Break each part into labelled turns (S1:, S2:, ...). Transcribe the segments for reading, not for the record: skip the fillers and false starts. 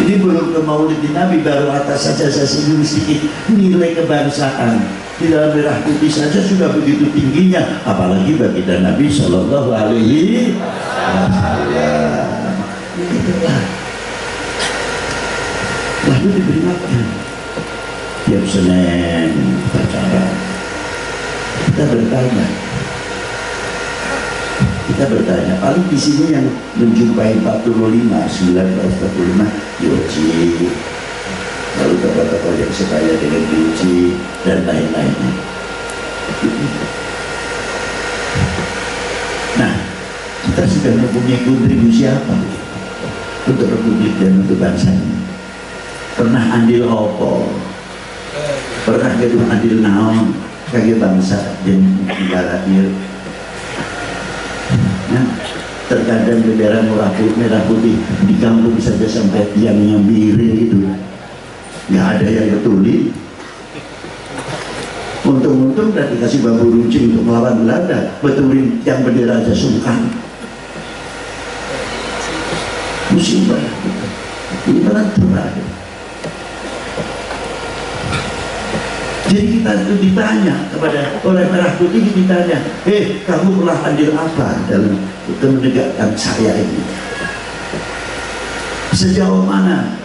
S1: Ini belum ke Maulid Nabi, baru atas saja saya singgung sedikit nilai kebangsaan. Di dalam merah putih saja sudah begitu tingginya, apalagi baginda Nabi Shallallahu Alaihi Wasallam. Itulah. Lalu diperingatkan tiap Senin upacara kita bertanya, paling di sini yang menjumpai 45, 1945 Yoji, lalu tokoh-tokoh yang sekaya dengan Yoji dan lain-lainnya. Nah, kita sudah mempunyai kontribusi apa untuk republik dan untuk bangsa ini? Pernah andil opo, pernah gaduh andil naon kaki bangsa dan negara ini. Nah, terkadang bendera merah putih di kampung saja sampai tiangnya miring itu, nggak ada yang betuli. Untung-untung udah dikasih bambu runcing untuk melawan Belanda, betulin tiang bendera aja sungkan. Musibah, ini berat terakhir. Jadi kita itu ditanya oleh merah putih, ditanya, kamu pernah andil apa dalam menegakkan saya ini? Sejauh mana?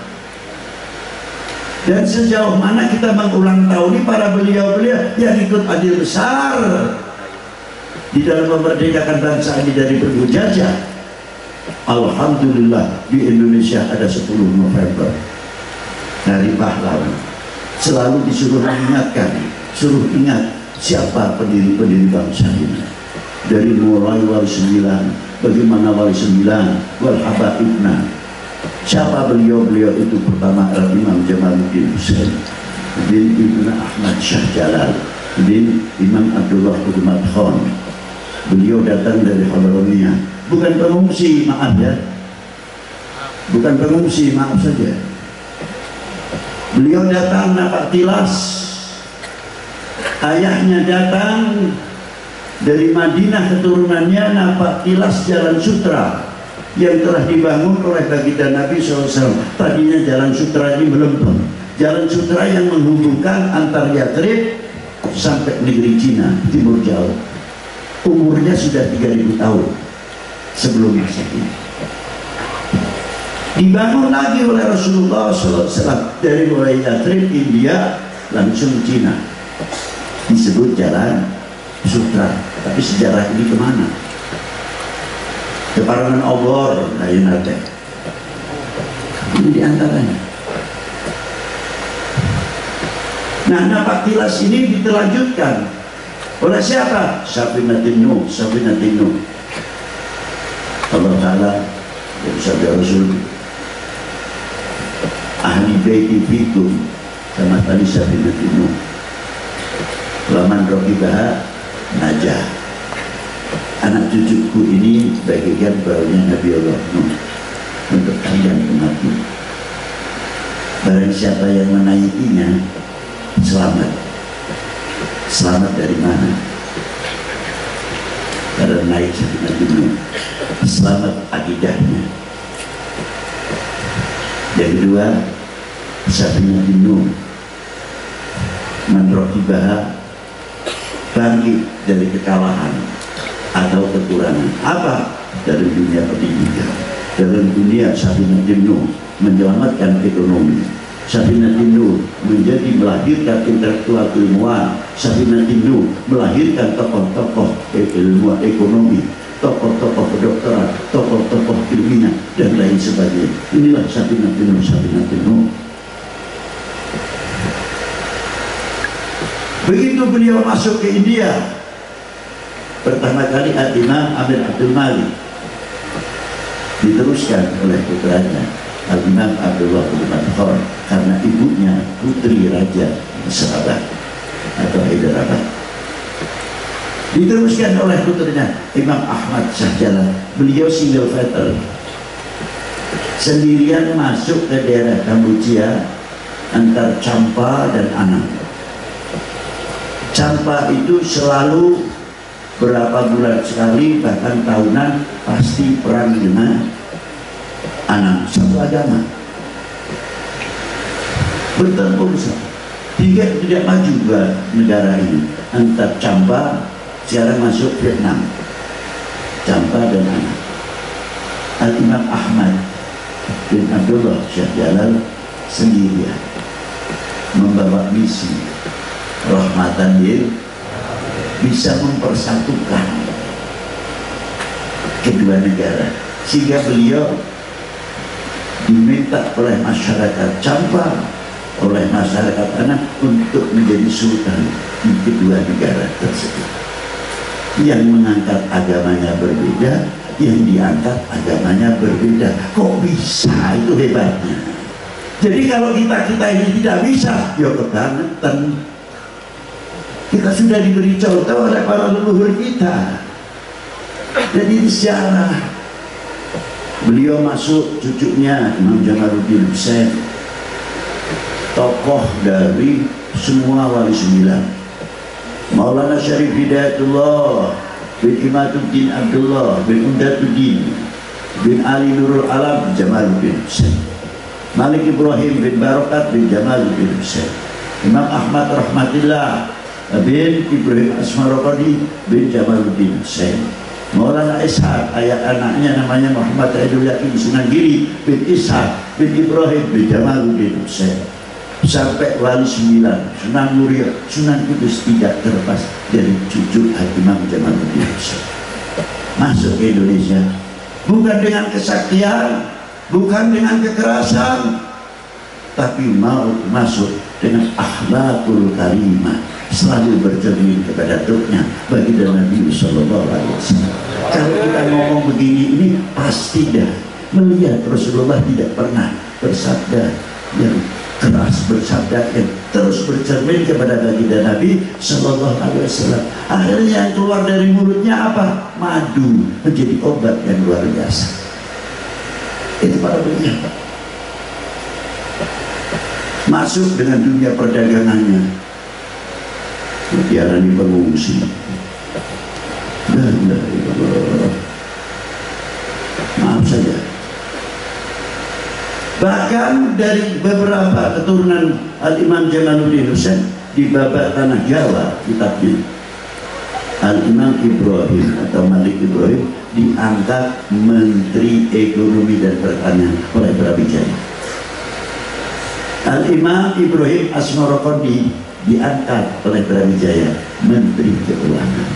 S1: Dan sejauh mana kita mengulang tahun ini para beliau-beliau yang ikut andil besar di dalam memerdekakan bangsa ini dari penjajah. Alhamdulillah di Indonesia ada 10 November, Hari Pahlawan. Selalu disuruh mengingatkan, suruh ingat siapa pendiri-pendiri bangsa ini. Dari mulai Wali 9, bagaimana Wali 9, Wal Habaibna. Siapa beliau-beliau itu? Pertama Imam Jamaluddin Husain, kemudian Ibnu Ahmad Shah Jalal, kemudian Imam Abdullah Qudmat Khan. Beliau datang dari Hadramiya, bukan pengungsi, maaf ya, bukan pengungsi, maaf saja. Beliau datang napak tilas, ayahnya datang dari Madinah, keturunannya napak tilas Jalan Sutra yang telah dibangun oleh baginda Nabi SAW. Tadinya Jalan Sutra ini melempem, Jalan Sutra yang menghubungkan antar Yathrib sampai negeri Cina, timur jauh. Umurnya sudah 3000 tahun sebelum Masehi. Dibangun lagi oleh Rasulullah SAW dari mulai Yathrib, India, langsung Cina. Disebut Jalan Sutra. Tapi sejarah ini kemana? Keparangan obor, lain ada. Ini diantaranya. Nah, napak tilas ini ditelanjutkan oleh siapa? Safinatin Nuh, Safinatin Nuh. Allah Ta'ala yang sabda Rasul, ahli baiti fikum, sama tadi Safinatin Nuh, laman rohibah najah. Anak cucuku ini bagikan baunya Nabi Allah Nuh untuk kalian umatku. Barang siapa yang menaikinya selamat. Selamat dari mana? Karena naik Safinatin Nuh, selamat akidahnya. Yang kedua, Safinatin Nuh menrohibah, bangkit dari kekalahan atau kekurangan. Apa? Dalam dunia pendidikan, dalam dunia Safinatin Nuh menyelamatkan ekonomi. Safinatin Nuh menjadi melahirkan intelektual ilmuwan. Safinatin Nuh melahirkan tokoh-tokoh ilmuwan ekonomi, tokoh-tokoh kedokteran, tokoh-tokoh ilmiah dan lain sebagainya. Inilah Safinatin Nuh, Safinatin Nuh. Begitu beliau masuk ke India, pertama kali Imam Amir Abdul Malik, diteruskan oleh putranya Imam Abdullah Qudmat Khan, karena ibunya putri Raja Sahabat atau Hyderabad. Diteruskan oleh putrinya Imam Ahmad Shah Jalal. Beliau single fighter, sendirian masuk ke daerah Kamboja antar Champa dan Anam. Champa itu selalu berapa bulan sekali, bahkan tahunan, pasti perang dengan Anam, satu agama. bertempur sama. Tidak maju ke negara ini. Antar Champa, sekarang masuk Vietnam. Champa dan anak. Al-Imam Ahmad bin Abdullah Syekh Jalal sendirian membawa misi rahmatan lil, bisa mempersatukan kedua negara, sehingga beliau diminta oleh masyarakat Champa, oleh masyarakat anak untuk menjadi sultan di kedua negara tersebut. Yang mengangkat agamanya berbeda, yang diangkat agamanya berbeda. Kok bisa? Itu hebatnya. Jadi kalau kita ini tidak bisa, ya kebangetan. Kita sudah diberi contoh oleh para leluhur kita. Jadi di sejarah beliau masuk, cucunya Imam Jamaluddin Hussein, tokoh dari semua wali sembilan. Maulana Syarif Hidayatullah bin Imaduddin Abdullah bin Umdatuddin bin Ali Nurul Alam Jamaluddin Hussein, Malik Ibrahim bin Barokat bin Jamaluddin Hussein, Imam Ahmad Rahmatillah bin Ibrahim Asmarokodi bin Jamaluddin Hussein, Maulana Ishaq, ayah anaknya namanya Muhammad Aidul Yakin Sunanggiri bin Ishaq bin Ibrahim bin Jamaluddin Hussein, sampai wali sembilan Sunan Muria, Sunan Kudus tidak terlepas dari cucu Imam Jamaluddin Hussein. Masuk ke Indonesia bukan dengan kesaktian, bukan dengan kekerasan, tapi mau masuk dengan akhlakul karimah, selalu bercermin kepada Tuhannya bagi Nabi Sallallahu Alaihi Wasallam. Kalau kita ngomong begini ini pasti dah melihat Rasulullah tidak pernah bersabda yang keras, bersabda yang terus bercermin kepada baginda Nabi Sallallahu Alaihi Wasallam. Akhirnya yang keluar dari mulutnya apa? Madu, menjadi obat yang luar biasa. Itu para beliau. Masuk dengan dunia perdagangannya, diarani pengungsi. Maaf saja. Bahkan dari beberapa keturunan Al-Imam Jamaluddin Hussein di babak tanah Jawa, kitabnya Al-Imam Ibrahim atau Malik Ibrahim diangkat Menteri Ekonomi dan Pertanian oleh Brawijaya. Al-Imam Ibrahim Asmarokodi diangkat oleh Brawijaya Menteri Keuangan.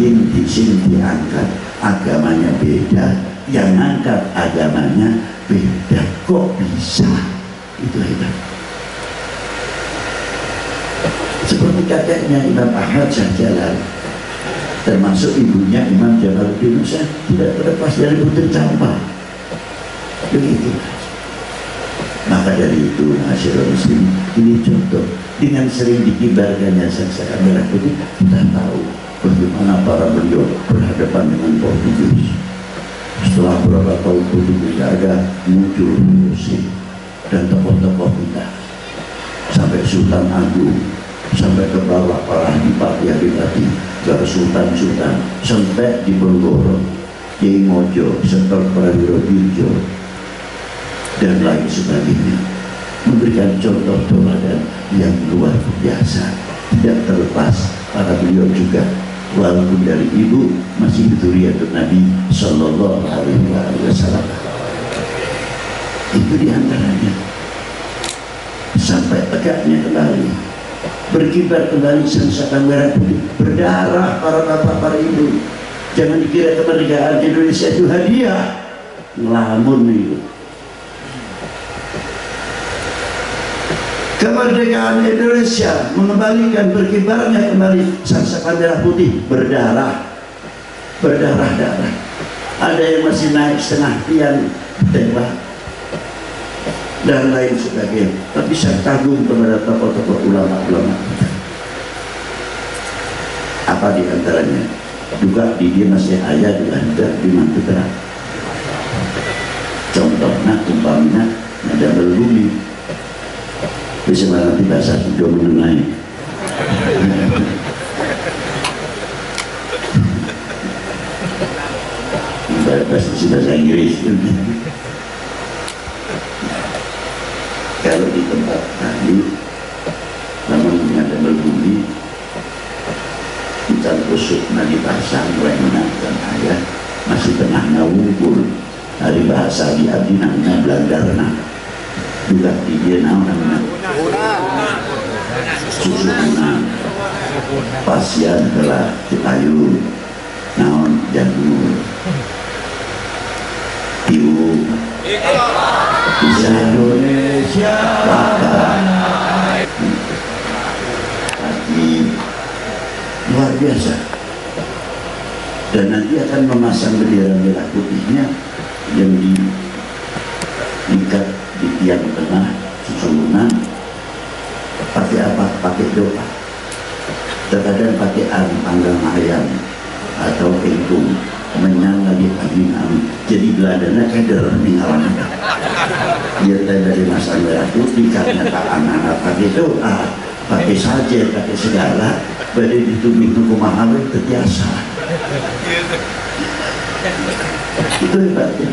S1: Yang di sini diangkat agamanya beda, yang angkat agamanya beda. Kok bisa? Itu hebat. Seperti kakeknya Imam Ahmad Syekh Jalal, termasuk ibunya Imam Jamaluddin Hussein, tidak terlepas dari putri Champa. Begitu. Maka dari itu, masyarakat muslim, ini contoh dengan sering dikibarkannya sangsaka merah putih, kita tahu bagaimana para beliau berhadapan dengan Portugis. Setelah beberapa tahun Portugis ada muncul musik dan tokoh-tokoh kita, sampai Sultan Agung, sampai ke bawah para adipati-adipati, ke Sultan-Sultan, sampai di Bonggoro, Kiai Mojo, Sektor Prawiro Dirjo, dan lain sebagainya, memberikan contoh teladan yang luar biasa. Tidak terlepas para beliau juga, walaupun dari ibu masih dzurriyyatun Nabi Sallallahu Alaihi Wasallam. Itu diantaranya. Sampai tegaknya kembali, berkibar kembali sangsaka merah putih, berdarah para bapak, para ibu. Jangan dikira kemerdekaan Indonesia itu hadiah, ngelamun itu. Kemerdekaan Indonesia mengembalikan berkibarnya kembali sangsaka merah putih, berdarah, berdarah-darah. Ada yang masih naik setengah tiang tembak dan lain sebagainya. Tapi saya kagum kepada tokoh-tokoh ulama-ulama. Apa diantaranya? Juga di dia masih ayah juga di Mantutra. Contohnya umpamanya ada Belumi. Bisa nanti bahasa sudah mengenai bahasa Inggris. Kalau di tempat Bali, namun ada berbunyi kita kusuk nadi pasang wena dan ayah masih tengah ngawungkul hari bahasa di abdi namanya Belandarna juga di dia namanya susunan pasien telah ditayu naon janur ibu bisa Indonesia bahkan hati luar biasa, dan nanti akan memasang bendera merah putihnya yang diikat di tiang tengah susunan. Pakai apa? Pakai doa. Terkadang pakai panggang ayam atau engkung menyang lagi amin. Jadi beladana keder ninggalan. Dia dari masa merah putih karena tak anak-anak pakai doa, pakai sajen, pakai segala. Badai ditubing ke mahal terbiasa. Itu hebatnya.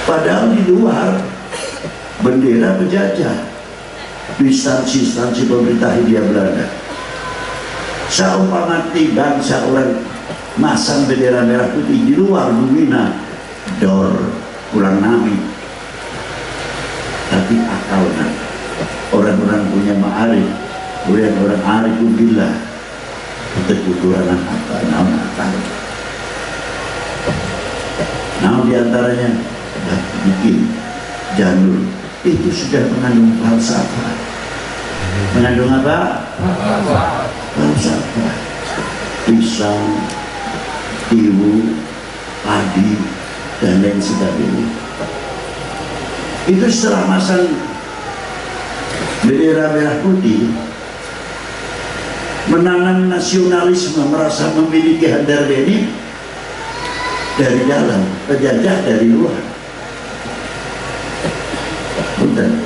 S1: Padahal di luar bendera penjajah di instansi pemerintah Hindia Belanda. Seumpama bangsa orang masang bendera merah putih di luar lumina dor kurang nabi. Tapi akalnya orang-orang punya ma'arif, orang arif billah ketuturan apa naon akal. Nah diantaranya bikin janur itu sudah mengandung falsafah. Mengandung apa? Falsafah. Pisang, tiwu, padi dan lain sebagainya. Itu setelah masang bendera merah putih, menanam nasionalisme, merasa memiliki Handardeni dari dalam, penjajah dari luar. Punten.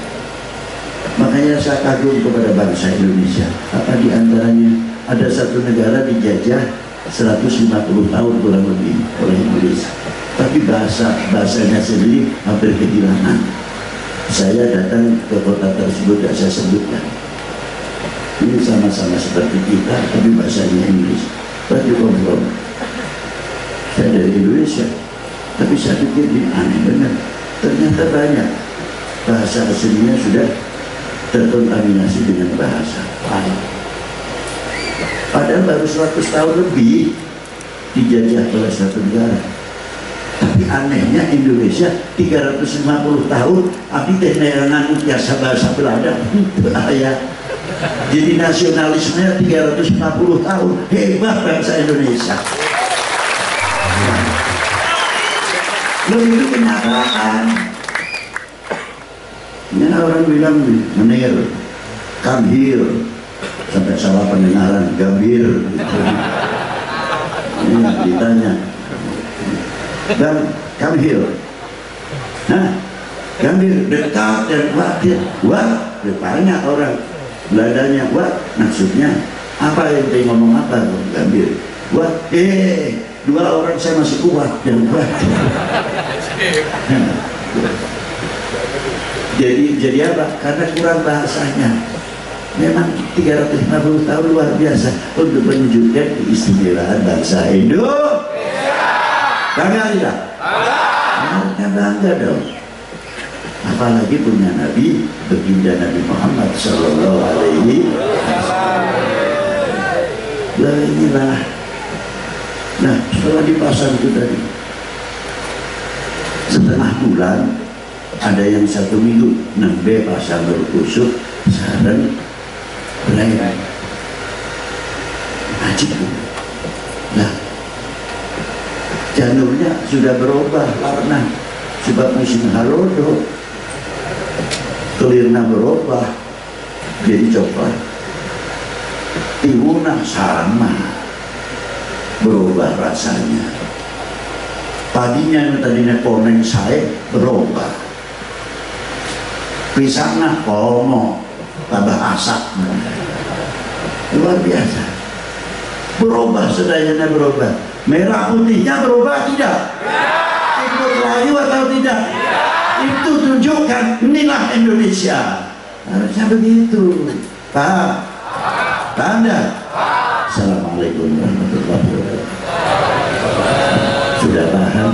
S1: Makanya saya kagum kepada bangsa Indonesia. Apa diantaranya ada satu negara dijajah 150 tahun kurang lebih oleh Inggris, tapi bahasanya sendiri hampir kehilangan. Saya datang ke kota tersebut, tidak saya sebutkan. Ini sama-sama seperti kita, tapi bahasanya Inggris. Tapi ngobrol. Saya dari Indonesia, tapi saya pikir ini aneh benar. Ternyata banyak bahasa aslinya sudah terkontaminasi dengan bahasa lain. Padahal baru 100 tahun lebih dijajah oleh satu negara. Tapi anehnya Indonesia 350 tahun abdi teh neangan biasa bahasa Belanda bahaya. Jadi nasionalismenya 350 tahun. Hebat bangsa Indonesia. Loh itu kenyataan. Ini orang bilang menir, come here, sampai salah pendengaran, gambir. Ini ditanya. Dan come here. Nah, gambir dekat dan khawatir. Wah, banyak orang Belandanya. Wah, maksudnya apa yang dia ngomong apa? Gambir. Wah, dua orang saya masih kuat dan khawatir. Jadi apa? Karena kurang bahasanya. Memang 350 tahun luar biasa untuk menunjukkan keistimewaan bangsa Indonesia. Bangga tidak? Harusnya bangga dong. Apalagi punya Nabi, baginda Nabi Muhammad Sallallahu Alaihi Wasallam. Lah inilah. Nah, setelah dipasang itu tadi, setengah bulan, ada yang 1 minggu, nembe pasang berkusuk, sekarang berair. Ajib. Nah, janurnya sudah berubah warna sebab musim halodo, kelirna berubah jadi coklat, tiwuna sama berubah rasanya, padinya yang tadinya koneng saya berubah, pisangnya komo tambah asap, luar biasa, berubah sedayanya berubah. Merah putihnya berubah tidak? Ikut layu atau tidak? menunjukkan inilah Indonesia. Harusnya begitu. Pak Anda. Assalamualaikum warahmatullahi wabarakatuh. Sudah paham?